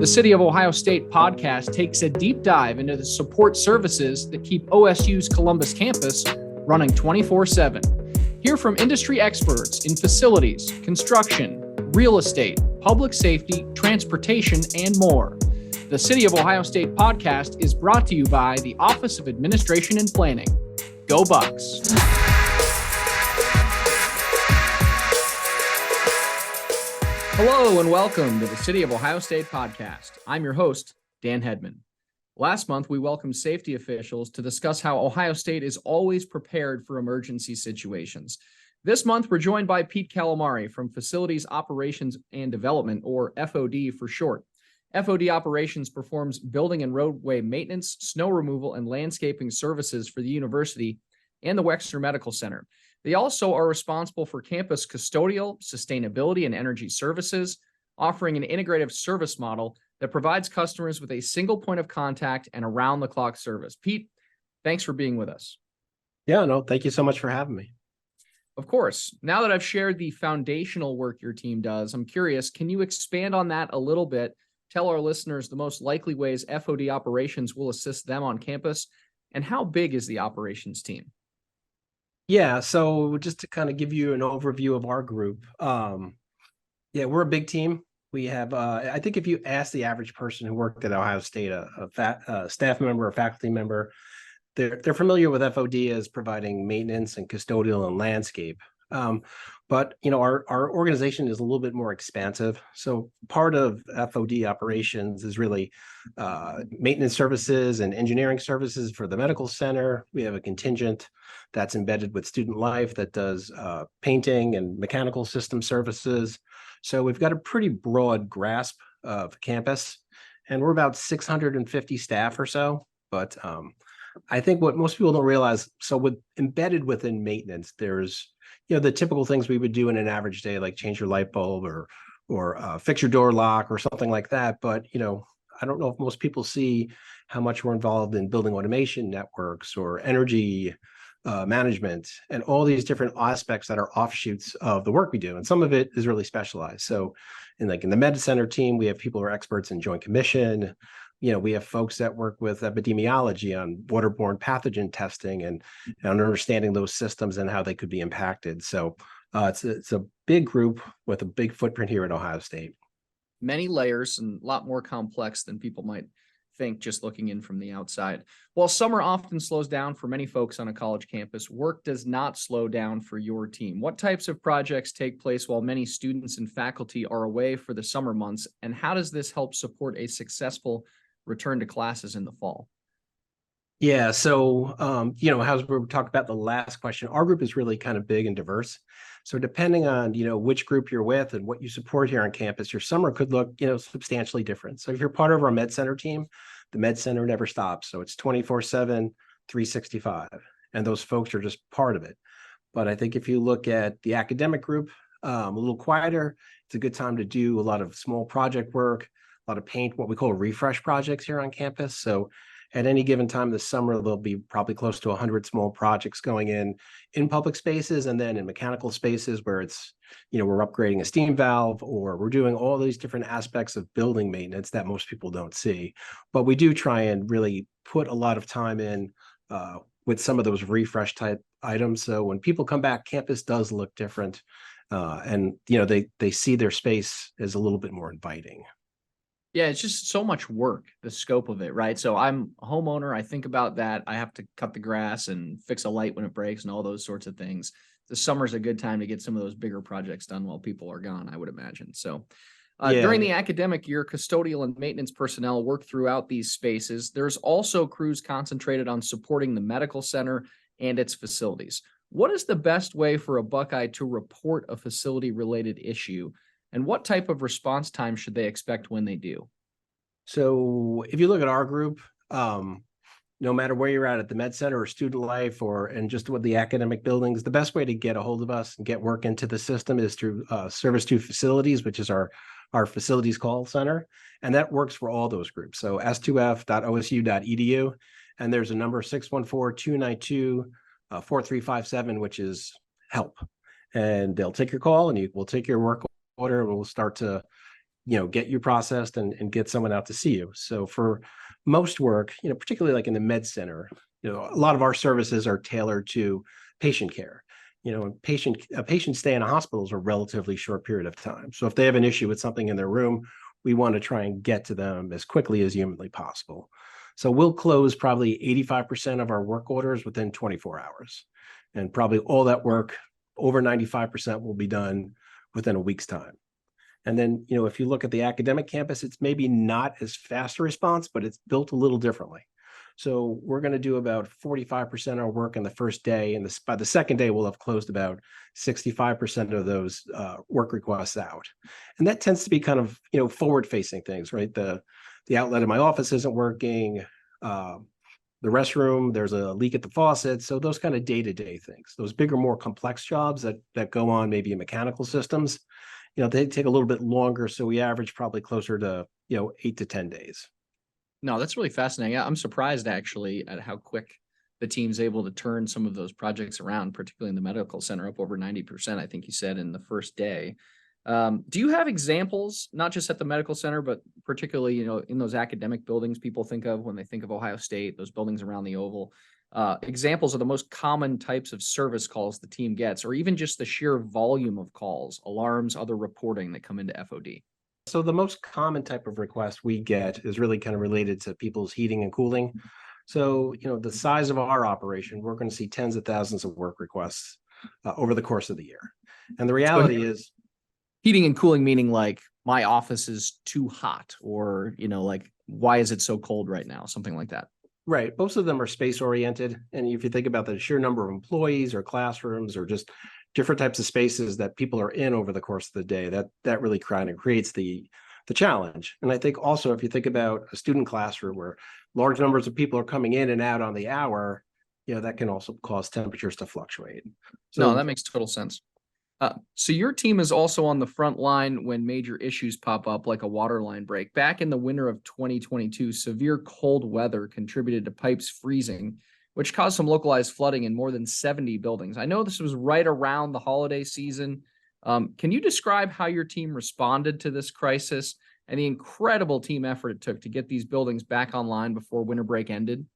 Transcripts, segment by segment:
The City of Ohio State podcast takes a deep dive into the support services that keep OSU's Columbus campus running 24/7. Hear from industry experts in facilities, construction, real estate, public safety, transportation, and more. The City of Ohio State podcast is brought to you by the Office of Administration and Planning. Go Bucks! Hello and welcome to the City of Ohio State podcast. I'm your host, Dan Hedman. Last month, we welcomed safety officials to discuss how Ohio State is always prepared for emergency situations. This month, we're joined by Pete Calamari from Facilities Operations and Development, or FOD for short. FOD Operations performs building and roadway maintenance, snow removal, and landscaping services for the university and the Wexner Medical Center. They also are responsible for campus custodial, sustainability, and energy services, offering an integrative service model that provides customers with a single point of contact and around-the-clock service. Pete, thanks for being with us. Yeah, no, thank you so much for having me. Of course. Now that I've shared the foundational work your team does, I'm curious, can you expand on that a little bit? Tell our listeners the most likely ways FOD Operations will assist them on campus, and how big is the operations team? Yeah, so just to kind of give you an overview of our group, we're a big team. We have, I think if you ask the average person who worked at Ohio State, a staff member, a faculty member, they're familiar with FOD as providing maintenance and custodial and landscape. But our organization is a little bit more expansive. So part of FOD operations is really maintenance services and engineering services for the medical center. We have a contingent that's embedded with student life that does painting and mechanical system services. So we've got a pretty broad grasp of campus, and we're about 650 staff or so. But I think what most people don't realize, so embedded within maintenance, there's the typical things we would do in an average day, like change your light bulb or fix your door lock or something like that. But I don't know if most people see how much we're involved in building automation networks or energy management and all these different aspects that are offshoots of the work we do. And some of it is really specialized. So in the med center team, we have people who are experts in Joint Commission. We have folks that work with epidemiology on waterborne pathogen testing and understanding those systems and how they could be impacted. So it's a big group with a big footprint here at Ohio State. Many layers and a lot more complex than people might think just looking in from the outside. While summer often slows down for many folks on a college campus, work does not slow down for your team. What types of projects take place while many students and faculty are away for the summer months, and how does this help support a successful return to classes in the fall? Yeah, so as we talked about the last question, our group is really kind of big and diverse. So depending on which group you're with and what you support here on campus, your summer could look substantially different. So if you're part of our med center team, the med center never stops. So it's 24/7, 365, and those folks are just part of it. But I think if you look at the academic group, a little quieter, it's a good time to do a lot of small project work, a lot of paint, what we call refresh projects here on campus. So at any given time this summer, there'll be probably close to 100 small projects going in public spaces, and then in mechanical spaces where it's, we're upgrading a steam valve, or we're doing all these different aspects of building maintenance that most people don't see. But we do try and really put a lot of time in with some of those refresh type items. So when people come back, campus does look different, and they see their space as a little bit more inviting. Yeah, it's just so much work, the scope of it, right? So I'm a homeowner. I think about that. I have to cut the grass and fix a light when it breaks and all those sorts of things. The summer's a good time to get some of those bigger projects done while people are gone, I would imagine. So during the academic year, custodial and maintenance personnel work throughout these spaces. There's also crews concentrated on supporting the medical center and its facilities. What is the best way for a Buckeye to report a facility-related issue? And what type of response time should they expect when they do? So if you look at our group, no matter where you're at the med center or student life and just with the academic buildings, the best way to get a hold of us and get work into the system is through Service to Facilities, which is our facilities call center. And that works for all those groups. So s2f.osu.edu. And there's a number 614-292-4357, which is help. And they'll take your call and we'll take your work order, and we'll start to get you processed and get someone out to see you. So for most work, particularly like in the med center, a lot of our services are tailored to patient care. A patient stay in a hospital is a relatively short period of time. So if they have an issue with something in their room, we want to try and get to them as quickly as humanly possible. So we'll close probably 85% of our work orders within 24 hours. And probably all that work, over 95%, will be done within a week's time. And then, if you look at the academic campus, it's maybe not as fast a response, but it's built a little differently. So we're going to do about 45% of our work in the first day. And by the second day, we'll have closed about 65% of those work requests out. And that tends to be kind of, forward facing things, right? The outlet in my office isn't working. The restroom, there's a leak at the faucet. So those kind of day-to-day things, those bigger, more complex jobs that go on maybe in mechanical systems, they take a little bit longer. So we average probably closer to, 8 to 10 days. No, that's really fascinating. I'm surprised actually at how quick the team's able to turn some of those projects around, particularly in the medical center, up over 90%, I think you said, in the first day. Do you have examples, not just at the medical center, but particularly, in those academic buildings people think of when they think of Ohio State, those buildings around the Oval, examples of the most common types of service calls the team gets, or even just the sheer volume of calls, alarms, other reporting that come into FOD? So the most common type of request we get is really kind of related to people's heating and cooling. So, the size of our operation, we're going to see tens of thousands of work requests over the course of the year. And the reality is, heating and cooling, meaning like my office is too hot, or, like, why is it so cold right now? Something like that. right, most of them are space oriented. And if you think about the sheer number of employees or classrooms or just different types of spaces that people are in over the course of the day, that really kind of creates the challenge. And I think also, if you think about a student classroom where large numbers of people are coming in and out on the hour, that can also cause temperatures to fluctuate. So No, that makes total sense. So your team is also on the front line when major issues pop up, like a water line break. Back in the winter of 2022, severe cold weather contributed to pipes freezing, which caused some localized flooding in more than 70 buildings. I know this was right around the holiday season. Can you describe how your team responded to this crisis and the incredible team effort it took to get these buildings back online before winter break ended?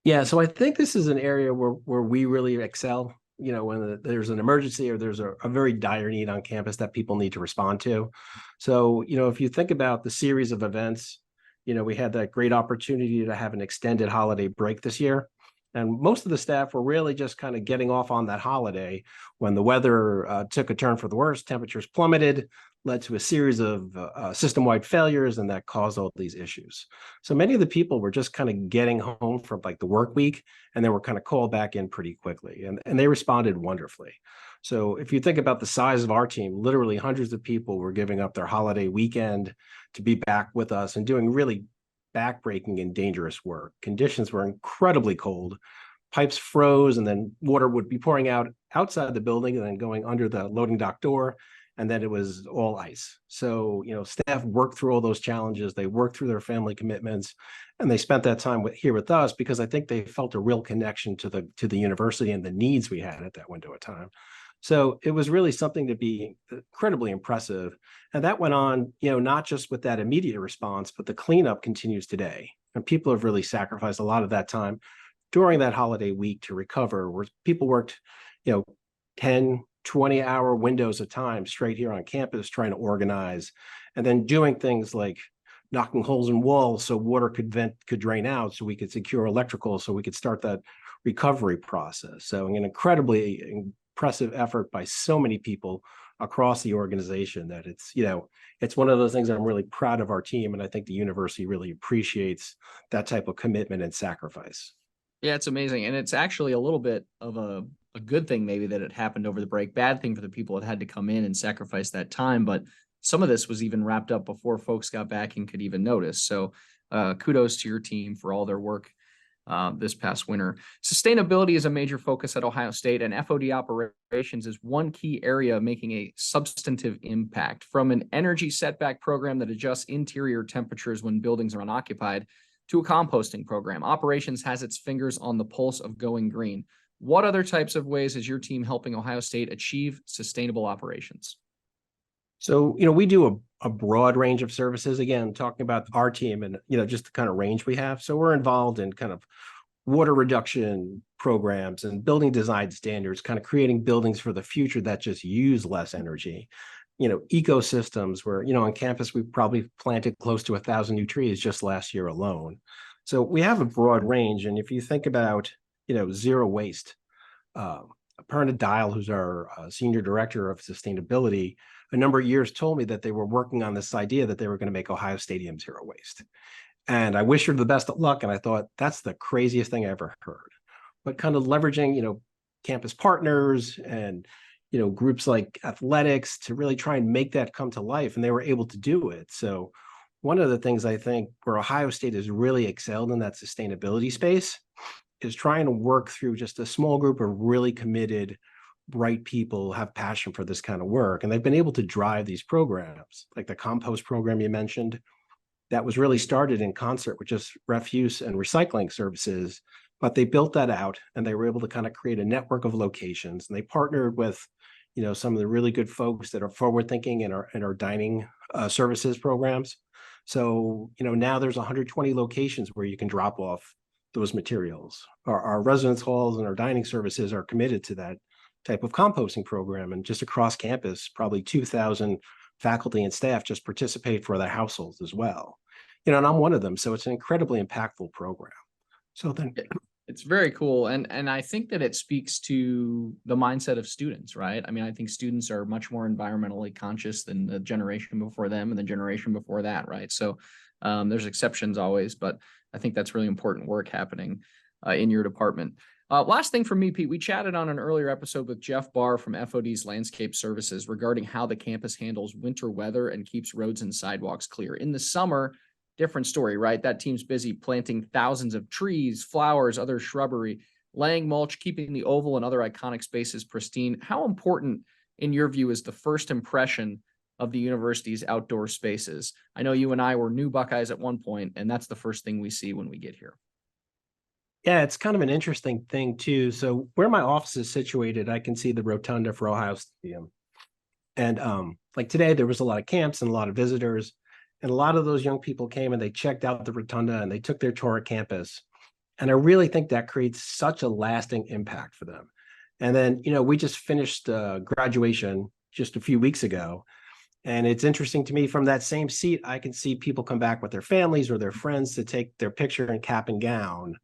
yeah, so I think this is an area where we really excel. When there's an emergency or there's a very dire need on campus that people need to respond to. So, if you think about the series of events, we had that great opportunity to have an extended holiday break this year. And most of the staff were really just kind of getting off on that holiday when the weather took a turn for the worse, temperatures plummeted, led to a series of system-wide failures, and that caused all these issues. So many of the people were just kind of getting home from like the work week, and they were kind of called back in pretty quickly, and they responded wonderfully. So if you think about the size of our team, literally hundreds of people were giving up their holiday weekend to be back with us and doing really backbreaking and dangerous work. Conditions were incredibly cold. Pipes froze, and then water would be pouring out outside the building and then going under the loading dock door. And then it was all ice. So, staff worked through all those challenges. They worked through their family commitments, and they spent that time here with us because I think they felt a real connection to the university and the needs we had at that window of time. So it was really something to be incredibly impressive. And that went on, not just with that immediate response, but the cleanup continues today. And people have really sacrificed a lot of that time during that holiday week to recover, where people worked, 10, 20-hour windows of time straight here on campus trying to organize, and then doing things like knocking holes in walls so water could drain out, so we could secure electrical, so we could start that recovery process. So an incredibly impressive effort by so many people across the organization that it's one of those things that I'm really proud of our team, and I think the university really appreciates that type of commitment and sacrifice. Yeah, it's amazing. And it's actually a little bit of a good thing maybe that it happened over the break. Bad thing for the people that had to come in and sacrifice that time. But some of this was even wrapped up before folks got back and could even notice. So kudos to your team for all their work this past winter. Sustainability is a major focus at Ohio State, and FOD Operations is one key area making a substantive impact. From an energy setback program that adjusts interior temperatures when buildings are unoccupied to a composting program, Operations has its fingers on the pulse of going green. What other types of ways is your team helping Ohio State achieve sustainable operations? So, we do a broad range of services, again, talking about our team and, just the kind of range we have. So we're involved in kind of water reduction programs and building design standards, kind of creating buildings for the future that just use less energy. Ecosystems where, on campus, we probably planted close to 1,000 new trees just last year alone. So we have a broad range. And if you think about, zero waste, Aparna Dial, who's our senior director of sustainability, a number of years told me that they were working on this idea that they were going to make Ohio Stadium zero waste. And I wish her the best of luck. And I thought that's the craziest thing I ever heard. But kind of leveraging, campus partners and, groups like athletics to really try and make that come to life. And they were able to do it. So one of the things I think where Ohio State has really excelled in that sustainability space is trying to work through just a small group of really committed, bright people who have passion for this kind of work. And they've been able to drive these programs, like the compost program you mentioned, that was really started in concert with just refuse and recycling services. But they built that out and they were able to kind of create a network of locations. And they partnered with, some of the really good folks that are forward thinking in our dining services programs. So, now there's 120 locations where you can drop off those materials. Our residence halls and our dining services are committed to that type of composting program. And just across campus, probably 2,000 faculty and staff just participate for their households as well. And I'm one of them. So it's an incredibly impactful program. So then it's very cool. And I think that it speaks to the mindset of students, right? I mean, I think students are much more environmentally conscious than the generation before them and the generation before that, right? So there's exceptions always, but I think that's really important work happening in your department. Last thing for me, Pete, we chatted on an earlier episode with Jeff Barr from FOD's Landscape Services regarding how the campus handles winter weather and keeps roads and sidewalks clear. In the summer, different story, right? That team's busy planting thousands of trees, flowers, other shrubbery, laying mulch, keeping the oval and other iconic spaces pristine. How important, in your view, is the first impression of the university's outdoor spaces? I know you and I were new Buckeyes at one point, and that's the first thing we see when we get here. Yeah, it's kind of an interesting thing too. So where my office is situated, I can see the rotunda for Ohio Stadium. And like today, there was a lot of camps and a lot of visitors. And a lot of those young people came and they checked out the rotunda and they took their tour at campus. And I really think that creates such a lasting impact for them. And then, we just finished graduation just a few weeks ago. And it's interesting to me, from that same seat, I can see people come back with their families or their friends to take their picture in cap and gown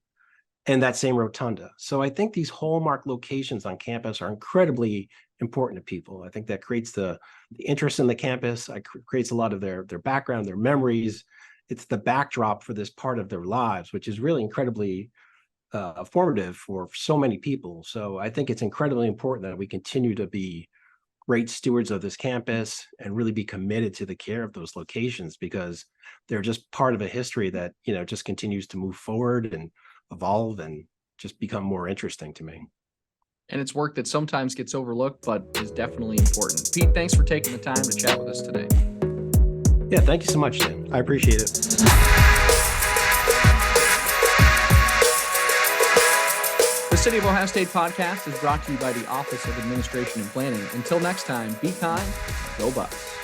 and that same rotunda. So I think these hallmark locations on campus are incredibly important to people. I think that creates the interest in the campus. It creates a lot of their background, their memories. It's the backdrop for this part of their lives, which is really incredibly formative for so many people. So I think it's incredibly important that we continue to be great stewards of this campus and really be committed to the care of those locations, because they're just part of a history that, just continues to move forward and evolve and just become more interesting to me. And it's work that sometimes gets overlooked, but is definitely important. Pete, thanks for taking the time to chat with us today. Yeah, thank you so much, Dan. I appreciate it. The City of Ohio State podcast is brought to you by the Office of Administration and Planning. Until next time, be kind, go Bucks.